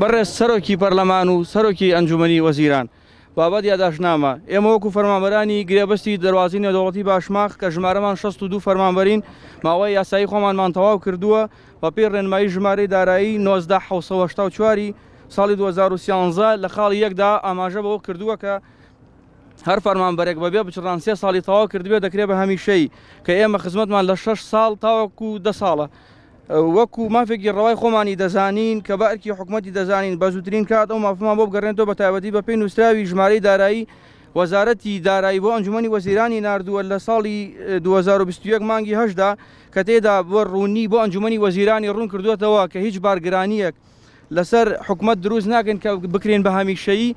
بەڕێز سەرۆکی پەرلەمان و سەرۆکی ئەنجومەنی وەزیران بابەت یاداشنامە ئێمە وەکو فەرمانبەرانی گرێبەستی دەواازی نێودەوڵەتی باشماخ کە ژمارەمان 62 فەرمانبەرین ماوەی یاسایی خۆمانمان تەواو کردووە بە پێی ڕێنمایی ژمارەی دارایی 1970 ساڵی 2013 لە خاڵی یەکدا ئاماژە بەوە کردووە کە هەر فەرمانبەرێک بەبێ بچڕان 3 ساڵی تەواو کردوێ دەکرێت بە هەمیشەی کە ئێمە خزمەتمان لە 6 ساڵ تاوەکو 10 ساڵە وەکو مافێکی ڕەوای خۆمانی دەزانین کە بەئەرکی حکوومەتی دەزانین بە زووترین کات ئەو مافمان بۆ بگەڕێنەوە بە تایبەتی بە پێی نووسراوی ژمارەی دارایی وەزارەتی دارایی بۆ ئەنجومەنی وەزیرانی ناردووە لە ساڵی 2021 مانگی هەشدا کە تێدا بۆ ڕوونی بۆ ئەنجومەنی وەزیرانی ڕوون کردوێتەوە کە هیچ بارگرانیەک لەسەر حکوومەت دروست ناکەن کە بکرێن بە هەمیشەیی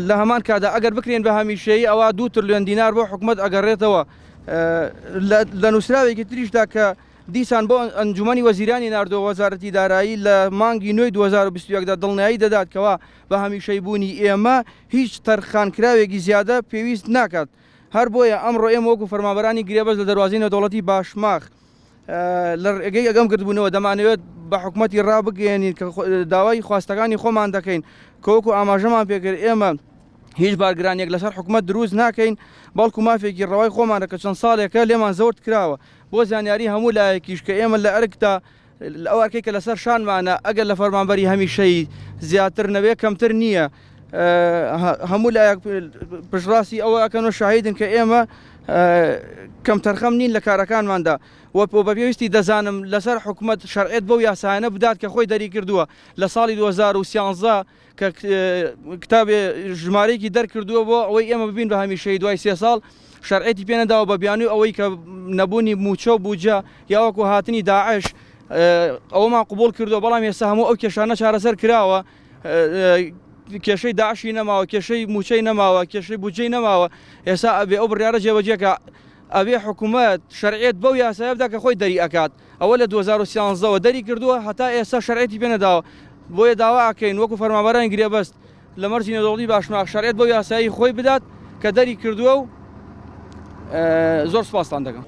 لە هەمان کادا ئەگەر بکرێن بە هەمیشەیی ئەوە 2 تریلیۆن دینار بۆ حکوومەت ئەگەڕێتەوە لە نووسراوێکی تریشدا کە دیسان بۆ ئەنجومەنی وەزیرانی ناردووە وەزارەتی دارایی لە مانگی نوێی 2021دا دڵنیایی دەدات کەەوە بە هەمیشەی بوونی ئێمە هیچ تەرخانکراوێکی زیادە پێویست ناکات هەر بۆیە ئەمڕۆ ئێمە وەکو فەرمانبەرانی گرێبەست لە دەواازی نێودەوڵەتی باشماخ لە ڕێگەی ئەگەم کردبوونەوە دەمانەوێت بە حکوومەتی ڕابگەێنین کە داوای خواستەکانی خۆمان دەکەین کە وەکو ئاماژەمان پێکرد ئێمە هیچ بارگرانێک لەسەر حکوومەت دروست ناکەین بەڵکو مافێکی ڕەوای خۆمانە کە چەند ساڵێکە لێمان زەورت کراوە بۆ زانیاری هەموو لایەکیش کە ئێمە لە ئەرکتا ئەو ئەرکەی کە لەسەر شانمانە ئەگەر لە فەرمانبەری هەمیشەی زیاتر نەوێ کەمتر نییە هەموو لایەک پشڕاستی ئەوە ئەکەنەوە شاهیدن کە ئێمە کەم تەرخەم نین لە کارەکانماندا وە بە پێویستی دەزانم لەسەر حکوومەت شەرعێت بەو یاسایانە بدات کە خۆی دەری کردووە لە ساڵی 2013 کە کتابێ ژمارەیەکی دەرکردووە بۆ ئەوەی ئێمە ببین بە هەمیشەی دوای 3 ساڵ شەرعێتی پێنەداوە بە بیانوی ئەوەی کە نەبوونی موچە و بووجە یاوەکو هاتنی داعش ئەوەمان قبول کردووە بەڵام ئێستا هەموو ئەو کێشانە چارەسەر کراوە کێشەی داعشی نەماوە کێشەی موچەی نەماوە کێشەی بودجەی نەماوە ئێستا ئەبێ ئەو بڕیارە جێبەجێکە ئەبێ حکوومەت شەرعێت بەو یاسایە بدا کە خۆی دەری ئەکات ئەوە لە 2013ەوە دەری کردووە هەتا ئێستا شەرعێتی پێنەداوە بۆیە داوا ئەکەین وەکو فەرمانبەرانی گرێبەست لە مەرجی نێودەوڵەتی باشماخ شەرعێت بەو یاسایی خۆی بدات کە دەری کردووە و زۆر سوپاستان دەکەم.